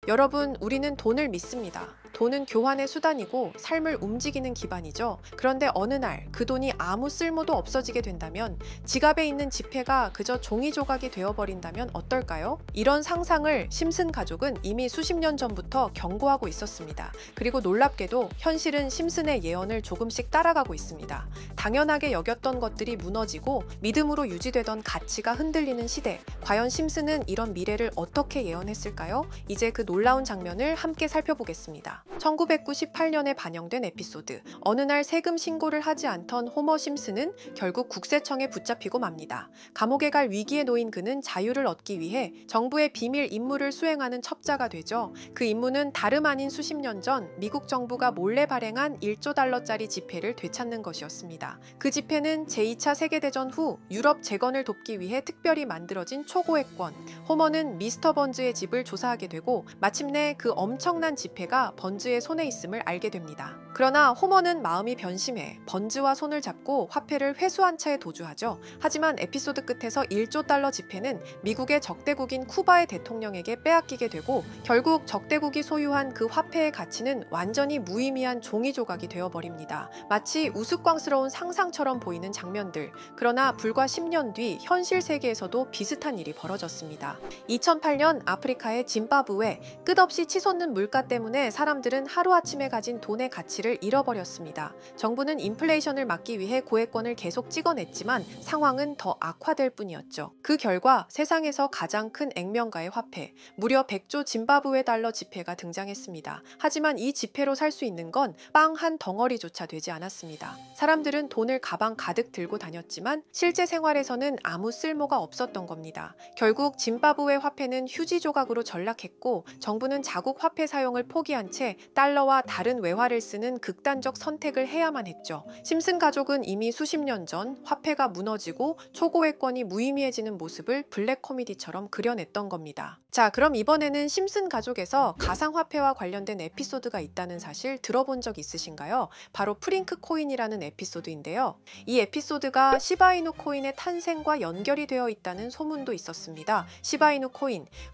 여러분, 우리는 돈을 믿습니다. 돈은 교환의 수단이고 삶을 움직이는 기반이죠. 그런데 어느 날 그 돈이 아무 쓸모도 없어지게 된다면, 지갑에 있는 지폐가 그저 종이 조각이 되어버린다면 어떨까요? 이런 상상을 심슨 가족은 이미 수십 년 전부터 경고하고 있었습니다. 그리고 놀랍게도 현실은 심슨의 예언을 조금씩 따라가고 있습니다. 당연하게 여겼던 것들이 무너지고 믿음으로 유지되던 가치가 흔들리는 시대. 과연 심슨은 이런 미래를 어떻게 예언했을까요? 이제 그 놀라운 장면을 함께 살펴보겠습니다. 1998년에 반영된 에피소드. 어느 날 세금 신고를 하지 않던 호머 심슨은 결국 국세청에 붙잡히고 맙니다. 감옥에 갈 위기에 놓인 그는 자유를 얻기 위해 정부의 비밀 임무를 수행하는 첩자가 되죠. 그 임무는 다름 아닌 수십 년 전 미국 정부가 몰래 발행한 1조 달러짜리 지폐를 되찾는 것이었습니다. 그 지폐는 제2차 세계대전 후 유럽 재건을 돕기 위해 특별히 만들어진 초고액권. 호머는 미스터 번즈의 집을 조사하게 되고 마침내 그 엄청난 지폐가 번즈의 손에 있음을 알게 됩니다. 그러나 호머는 마음이 변심해 번즈와 손을 잡고 화폐를 회수한 채 도주하죠. 하지만 에피소드 끝에서 1조 달러 지폐는 미국의 적대국인 쿠바의 대통령에게 빼앗기게 되고, 결국 적대국이 소유한 그 화폐의 가치는 완전히 무의미한 종이 조각이 되어버립니다. 마치 우스꽝스러운 상상처럼 보이는 장면들. 그러나 불과 10년 뒤 현실 세계에서도 비슷한 일이 벌어졌습니다. 2008년 아프리카의 짐바브웨. 끝없이 치솟는 물가 때문에 사람들은 하루아침에 가진 돈의 가치를 잃어버렸습니다. 정부는 인플레이션을 막기 위해 고액권을 계속 찍어냈지만 상황은 더 악화될 뿐이었죠. 그 결과 세상에서 가장 큰 액면가의 화폐, 무려 100조 짐바브웨 달러 지폐가 등장했습니다. 하지만 이 지폐로 살 수 있는 건 빵 한 덩어리조차 되지 않았습니다. 사람들은 돈을 가방 가득 들고 다녔지만 실제 생활에서는 아무 쓸모가 없었던 겁니다. 결국 짐바브웨 화폐는 휴지 조각으로 전락했고, 정부는 자국 화폐 사용을 포기한 채 달러와 다른 외화를 쓰는 극단적 선택을 해야만 했죠. 심슨 가족은 이미 수십 년 전 화폐가 무너지고 초고액권이 무의미해지는 모습을 블랙 코미디처럼 그려냈던 겁니다. 자, 그럼 이번에는 심슨 가족에서 가상화폐와 관련된 에피소드가 있다는 사실 들어본 적 있으신가요? 바로 프링크 코인이라는 에피소드인데요. 이 에피소드가 시바이누 코인의 탄생과 연결이 되어 있다는 소문도 있었습니다. 시바이누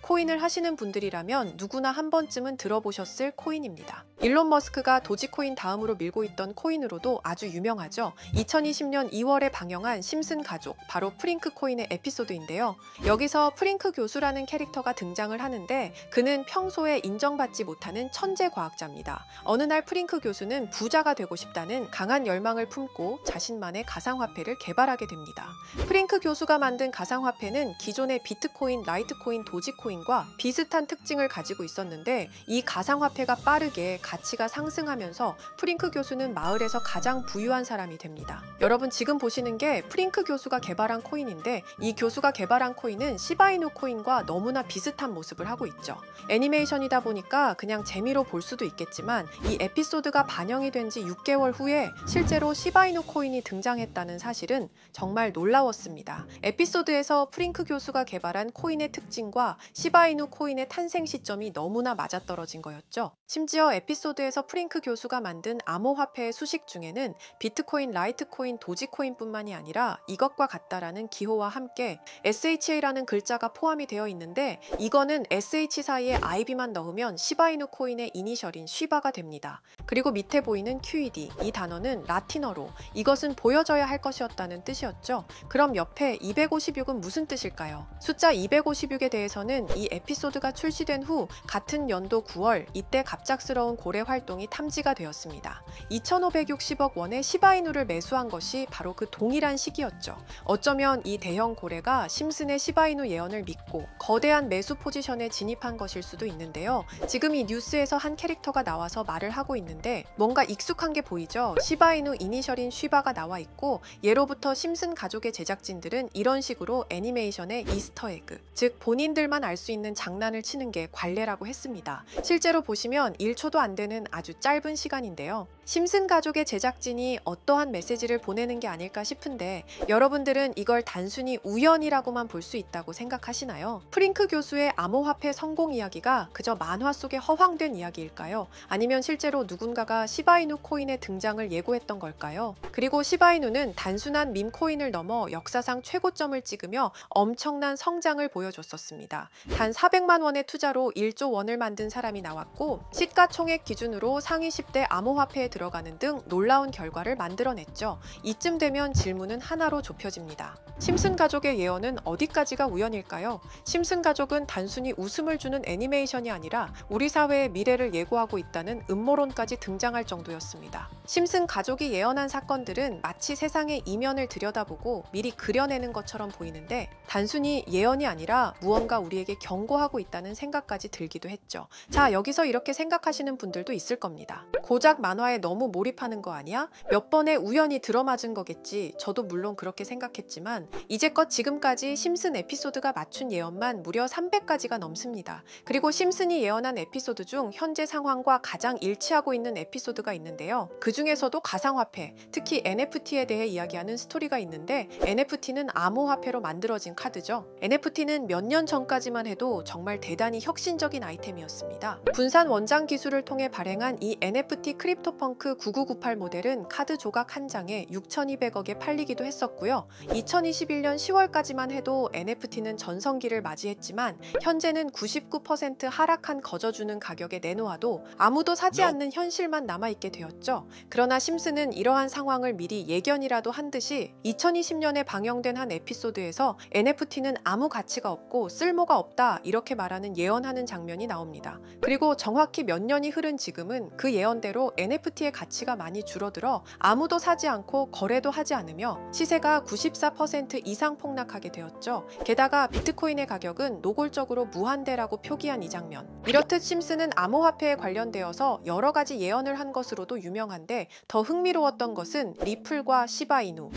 코인을 하시는 분들이라면 누구나 한 번쯤은 들어보셨을 코인입니다. 일론 머스크가 도지코인 다음으로 밀고 있던 코인으로도 아주 유명하죠. 2020년 2월에 방영한 심슨 가족, 바로 프링크 코인의 에피소드인데요. 여기서 프링크 교수라는 캐릭터가 등장을 하는데, 그는 평소에 인정받지 못하는 천재 과학자입니다. 어느 날 프링크 교수는 부자가 되고 싶다는 강한 열망을 품고 자신만의 가상화폐를 개발하게 됩니다. 프링크 교수가 만든 가상화폐는 기존의 비트코인, 라이트코인, 도지코인과 비슷한 특징을 가지고 있었는데, 이 가상화폐가 빠르게 가치가 상승하면서 프링크 교수는 마을에서 가장 부유한 사람이 됩니다. 여러분, 지금 보시는 게 프링크 교수가 개발한 코인인데, 이 교수가 개발한 코인은 시바이누 코인과 너무나 비슷한 모습을 하고 있죠. 애니메이션이다 보니까 그냥 재미로 볼 수도 있겠지만, 이 에피소드가 반영이 된 지 6개월 후에 실제로 시바이누 코인이 등장했다는 사실은 정말 놀라웠습니다. 에피소드에서 프링크 교수가 개발한 코인의 특징과 시바이누 코인의 탄생 시점이 너무나 맞아떨어진 거였죠. 심지어 에피소드에서 프링크 교수가 만든 암호화폐의 수식 중에는 비트코인, 라이트코인, 도지코인뿐만이 아니라 이것과 같다라는 기호와 함께 SHA라는 글자가 포함이 되어 있는데, 이거는 SH 사이에 IB만 넣으면 시바이누 코인의 이니셜인 쉬바가 됩니다. 그리고 밑에 보이는 QED, 이 단어는 라틴어로 이것은 보여져야 할 것이었다는 뜻이었죠. 그럼 옆에 256은 무슨 뜻일까요? 숫자 256에 대해서는 이 에피소드가 출시된 후 같은 연도 9월, 이때 갑작스러운 고래 활동이 탐지가 되었습니다. 2,560억 원의 시바이누를 매수한 것이 바로 그 동일한 시기였죠. 어쩌면 이 대형 고래가 심슨의 시바이누 예언을 믿고 거대한 매수 포지션에 진입한 것일 수도 있는데요. 지금 이 뉴스에서 한 캐릭터가 나와서 말을 하고 있는데 뭔가 익숙한 게 보이죠? 시바이누 이니셜인 쉬바가 나와 있고, 예로부터 심슨 가족의 제작진들은 이런 식으로 애니메이션의 이스터에그, 즉 본인들만 알 수 있는 장난을 치는 게 관례라고 했습니다. 실제로 보시면 1초도 안 안 되는 아주 짧은 시간인데요. 심슨 가족의 제작진이 어떠한 메시지를 보내는 게 아닐까 싶은데 여러분들은 이걸 단순히 우연이라고만 볼 수 있다고 생각하시나요? 프링크 교수의 암호화폐 성공 이야기가 그저 만화 속에 허황된 이야기일까요? 아니면 실제로 누군가가 시바이누 코인의 등장을 예고했던 걸까요? 그리고 시바이누는 단순한 밈 코인을 넘어 역사상 최고점을 찍으며 엄청난 성장을 보여줬었습니다. 단 400만 원의 투자로 1조 원을 만든 사람이 나왔고 시가총액 기준으로 상위 10대 암호화폐에 들어가는 등 놀라운 결과를 만들어냈죠. 이쯤 되면 질문은 하나로 좁혀집니다. 심슨 가족의 예언은 어디까지가 우연일까요? 심슨 가족은 단순히 웃음을 주는 애니메이션이 아니라 우리 사회의 미래를 예고하고 있다는 음모론까지 등장할 정도였습니다. 심슨 가족이 예언한 사건들은 마치 세상의 이면을 들여다보고 미리 그려내는 것처럼 보이는데 단순히 예언이 아니라 무언가 우리에게 경고하고 있다는 생각까지 들기도 했죠. 자, 여기서 이렇게 생각하시는 분들도 있을 겁니다. 고작 만화에 너무 몰입하는 거 아니야? 몇 번의 우연히 들어맞은 거겠지. 저도 물론 그렇게 생각했지만 이제껏 지금까지 심슨 에피소드가 맞춘 예언만 무려 300가지가 넘습니다. 그리고 심슨이 예언한 에피소드 중 현재 상황과 가장 일치하고 있는 에피소드가 있는데요. 그 중에서도 가상화폐, 특히 NFT에 대해 이야기하는 스토리가 있는데 NFT는 암호화폐로 만들어진 카드죠. NFT는 몇 년 전까지만 해도 정말 대단히 혁신적인 아이템이었습니다. 분산 원장 기술을 통해 발행한 이 NFT 크립토펑크 9998 모델은 카드 조각 한 장에 6,200억에 팔리기도 했었고요. 2021년 10월까지만 해도 NFT는 전성기를 맞이했지만 현재는 99% 하락한 거저주는 가격에 내놓아도 아무도 사지 않는 현실만 남아있게 되었죠. 그러나 심슨은 이러한 상황을 미리 예견이라도 한 듯이 2020년에 방영된 한 에피소드에서 NFT는 아무 가치가 없고 쓸모가 없다 이렇게 말하는 예언하는 장면이 나옵니다. 그리고 정확히 몇 년이 흐른 지금은 그 예언대로 NFT의 가치가 많이 줄어들어 아무도 사지 않고 거래도 하지 않으며 시세가 94% 이상 폭락하게 되었죠. 게다가 비트코인의 가격은 노골적으로 무한대라고 표기한 이 장면. 이렇듯 심슨은 암호화폐에 관련되어서 여러 가지 예언을 한 것으로도 유명한데 더 흥미로웠던 것은 리플과 시바이누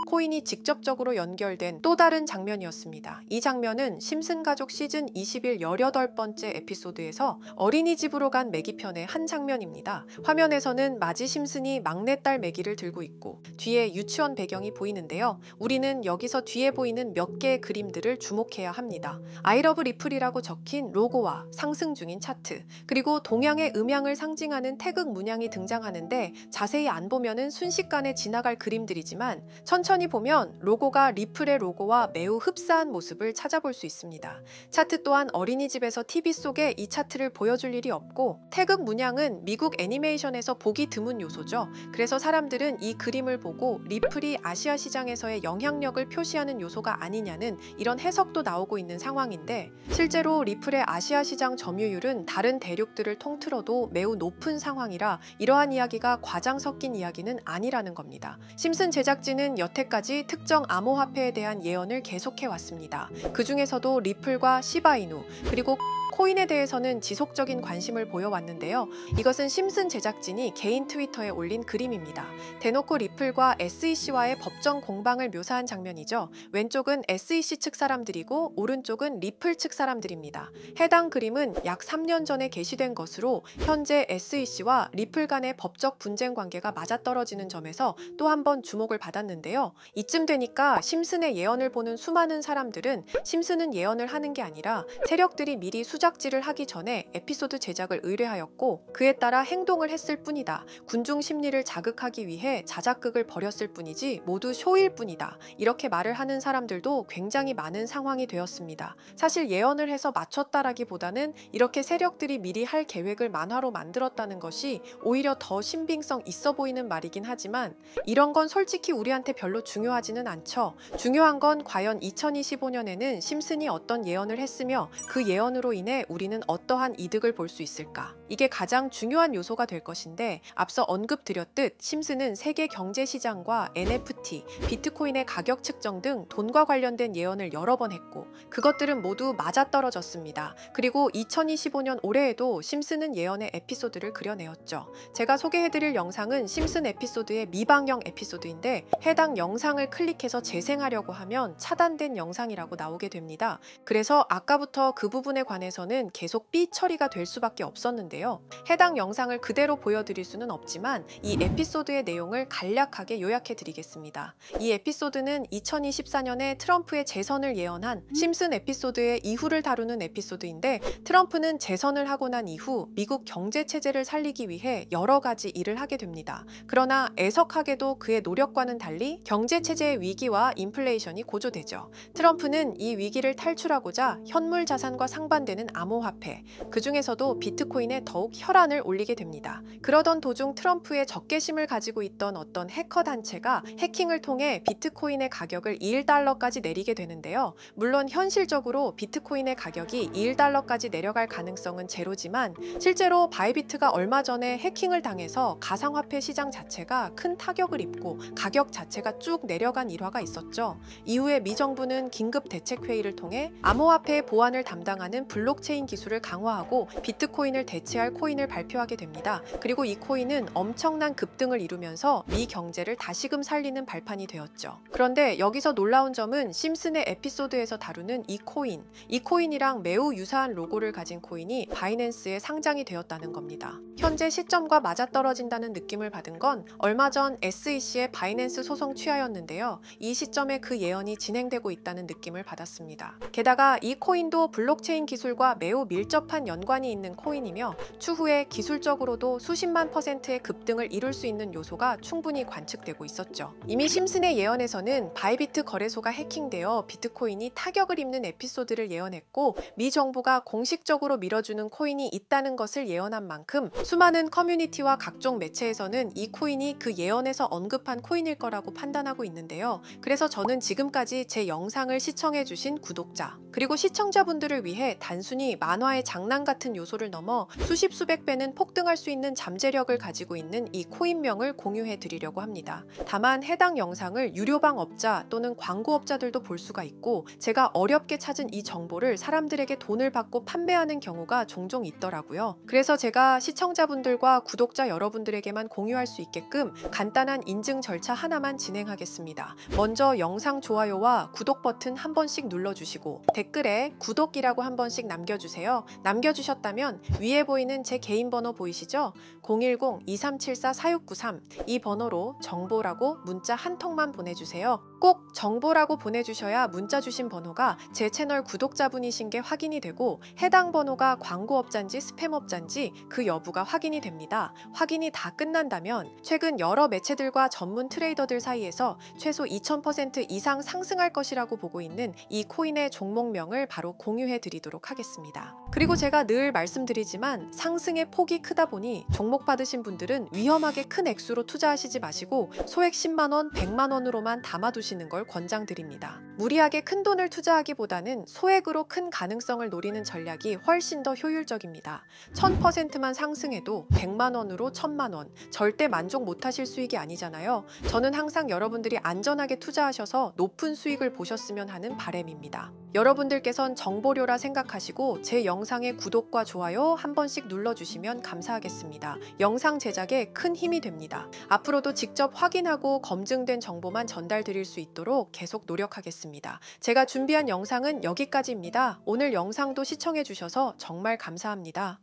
코인이 직접적으로 연결된 또 다른 장면이었습니다. 이 장면은 심슨 가족 시즌 21 18번째 에피소드에서 어린이집으로 간 매기 편의 한 장면입니다. 화면에서는 마지 심슨이 막내딸 매기를 들고 있고 뒤에 유치원 배경이 보이는데요. 우리는 여기서 뒤에 보이는 몇 개의 그림들을 주목해야 합니다. I love 리플이라고 적힌 로고와 상승 중인 차트, 그리고 동양의 음양을 상징하는 태극 문양이 등장하는데 자세히 안 보면은 순식간에 지나갈 그림들이지만 천천히 보면 로고가 리플의 로고와 매우 흡사한 모습을 찾아볼 수 있습니다. 차트 또한 어린이집에서 TV 속에 이 차트를 보여줄 일이 없고 태극 문양은 미국 애니메이션에서 보기 드문 요소죠. 그래서 사람들은 이 그림을 보고 리플이 아시아 시장에서의 영향력을 표시하는 요소가 아니냐는 이런 해석도 나오고 있는 상황인데 실제로 리플의 아시아 시장 점유율은 다른 대륙들을 통틀어도 매우 높은 상황이라 이러한 이야기가 과장 섞인 이야기는 아니라는 겁니다. 심슨 제작진은 여태까지 특정 암호화폐에 대한 예언을 계속해왔습니다. 그 중에서도 리플과 시바이누 그리고 코인에 대해서는 지속적인 관심을 보여왔는데요. 이것은 심슨 제작진이 개인 트위터에 올린 그림입니다. 대놓고 리플과 SEC와의 법정 공방을 묘사한 장면이죠. 왼쪽은 SEC 측 사람들이고 오른쪽은 리플 측 사람들입니다. 해당 그림은 약 3년 전에 게시된 것으로 현재 SEC와 리플 간의 법적 분쟁 관계가 맞아떨어지는 점에서 또 한 번 주목을 받았는데요. 이쯤 되니까 심슨의 예언을 보는 수많은 사람들은 심슨은 예언을 하는 게 아니라 세력들이 미리 수작질을 하기 전에 에피소드 제작을 의뢰하였고 그에 따라 행동을 했을 뿐이다. 군중 심리를 자극하기 위해 자작극을 벌였을 뿐이지 모두 쇼일 뿐이다. 이렇게 말을 하는 사람들도 굉장히 많은 상황이 되었습니다. 사실 예언을 해서 맞췄다라기보다는 이렇게 세력들이 미리 할 계획을 만화로 만들었다는 것이 오히려 더 신빙성 있어 보이는 말이긴 하지만 이런 건 솔직히 우리한테 별로 중요하지는 않죠. 중요한 건 과연 2025년에는 심슨이 어떤 예언을 했으며 그 예언으로 인해 우리는 어떠한 이득을 볼 수 있을까? 이게 가장 중요한 요소가 될 것인데 앞서 언급드렸듯 심슨은 세계 경제 시장과 NFT, 비트코인의 가격 측정 등 돈과 관련된 예언을 여러 번 했고 그것들은 모두 맞아떨어졌습니다. 그리고 2025년 올해에도 심슨은 예언의 에피소드를 그려내었죠. 제가 소개해드릴 영상은 심슨 에피소드의 미방영 에피소드인데 해당 영상을 클릭해서 재생하려고 하면 차단된 영상이라고 나오게 됩니다. 그래서 아까부터 그 부분에 관해서는 계속 삐 처리가 될 수밖에 없었는데요. 있는데요. 해당 영상을 그대로 보여드릴 수는 없지만 이 에피소드의 내용을 간략하게 요약해 드리겠습니다. 이 에피소드는 2024년에 트럼프의 재선을 예언한 심슨 에피소드의 이후를 다루는 에피소드인데, 트럼프는 재선을 하고 난 이후 미국 경제 체제를 살리기 위해 여러 가지 일을 하게 됩니다. 그러나 애석하게도 그의 노력과는 달리 경제 체제의 위기와 인플레이션이 고조되죠. 트럼프는 이 위기를 탈출하고자 현물 자산과 상반되는 암호화폐, 그 중에서도 비트코인에 더욱 혈안을 올리게 됩니다. 그러던 도중 트럼프의 적개심을 가지고 있던 어떤 해커 단체가 해킹을 통해 비트코인의 가격을 1달러까지 내리게 되는데요. 물론 현실적으로 비트코인의 가격이 1달러까지 내려갈 가능성은 제로지만, 실제로 바이비트가 얼마 전에 해킹을 당해서 가상화폐 시장 자체가 큰 타격을 입고 가격 자체가 쭉 내려간 일화가 있었죠. 이후에 미 정부는 긴급 대책회의를 통해 암호화폐의 보안을 담당하는 블록체인 기술을 강화하고 비트코인을 대체할 코인을 발표하게 됩니다. 그리고 이 코인은 엄청난 급등을 이루면서 미 경제를 다시금 살리는 발판이 되었죠. 그런데 여기서 놀라운 점은 심슨의 에피소드에서 다루는 이 코인이랑 매우 유사한 로고를 가진 코인이 바이낸스에 상장이 되었다는 겁니다. 현재 시점과 맞아떨어진다는 느낌을 받은 건 얼마 전 SEC의 바이낸스 소송 취하였는데요. 이 시점에 그 예언이 진행되고 있다는 느낌을 받았습니다. 게다가 이 코인도 블록체인 기술과 매우 밀접한 연관이 있는 코인이며, 추후에 기술적으로도 수십만 %의 급등을 이룰 수 있는 요소가 충분히 관측되고 있었죠. 이미 심슨의 예언에서는 바이비트 거래소가 해킹되어 비트코인이 타격을 입는 에피소드를 예언했고, 미 정부가 공식적으로 밀어주는 코인이 있다는 것을 예언한 만큼 수많은 커뮤니티와 각종 매체에서는 이 코인이 그 예언에서 언급한 코인일 거라고 판단하고 있는데요. 그래서 저는 지금까지 제 영상을 시청해주신 구독자, 그리고 시청자분들을 위해 단순히 만화의 장난 같은 요소를 넘어 수십 수백 배는 폭등할 수 있는 잠재력을 가지고 있는 이 코인명을 공유해 드리려고 합니다. 다만 해당 영상을 유료방 업자 또는 광고업자들도 볼 수가 있고, 제가 어렵게 찾은 이 정보를 사람들에게 돈을 받고 판매하는 경우가 종종 있더라고요. 그래서 제가 시청자분들과 구독자 여러분들에게만 공유할 수 있게끔 간단한 인증 절차 하나만 진행하겠습니다. 먼저 영상 좋아요와 구독 버튼 한 번씩 눌러주시고 댓글에 구독이라고 한 번씩 남겨주세요. 남겨주셨다면 위에 보이는 제 개인 번호 보이시죠? 010-2374-4693, 이 번호로 정보라고 문자 한 통만 보내주세요. 꼭 정보라고 보내주셔야 문자 주신 번호가 제 채널 구독자분이신 게 확인이 되고, 해당 번호가 광고업자인지 스팸업자인지 그 여부가 확인이 됩니다. 확인이 다 끝난다면 최근 여러 매체들과 전문 트레이더들 사이에서 최소 2000% 이상 상승할 것이라고 보고 있는 이 코인의 종목명을 바로 공유해 드리도록 하겠습니다. 그리고 제가 늘 말씀드리지만 상승의 폭이 크다 보니 종목 받으신 분들은 위험하게 큰 액수로 투자하시지 마시고 소액 10만원, 100만원으로만 담아두시는 걸 권장드립니다. 무리하게 큰 돈을 투자하기보다는 소액으로 큰 가능성을 노리는 전략이 훨씬 더 효율적입니다. 1000%만 상승해도 100만원으로 1000만원, 절대 만족 못하실 수익이 아니잖아요. 저는 항상 여러분들이 안전하게 투자하셔서 높은 수익을 보셨으면 하는 바람입니다. 여러분들께선 정보료라 생각하시고 제 영상에 구독과 좋아요 한 번씩 눌러주시면 감사하겠습니다. 영상 제작에 큰 힘이 됩니다. 앞으로도 직접 확인하고 검증된 정보만 전달드릴 수 있도록 계속 노력하겠습니다. 제가 준비한 영상은 여기까지입니다. 오늘 영상도 시청해주셔서 정말 감사합니다.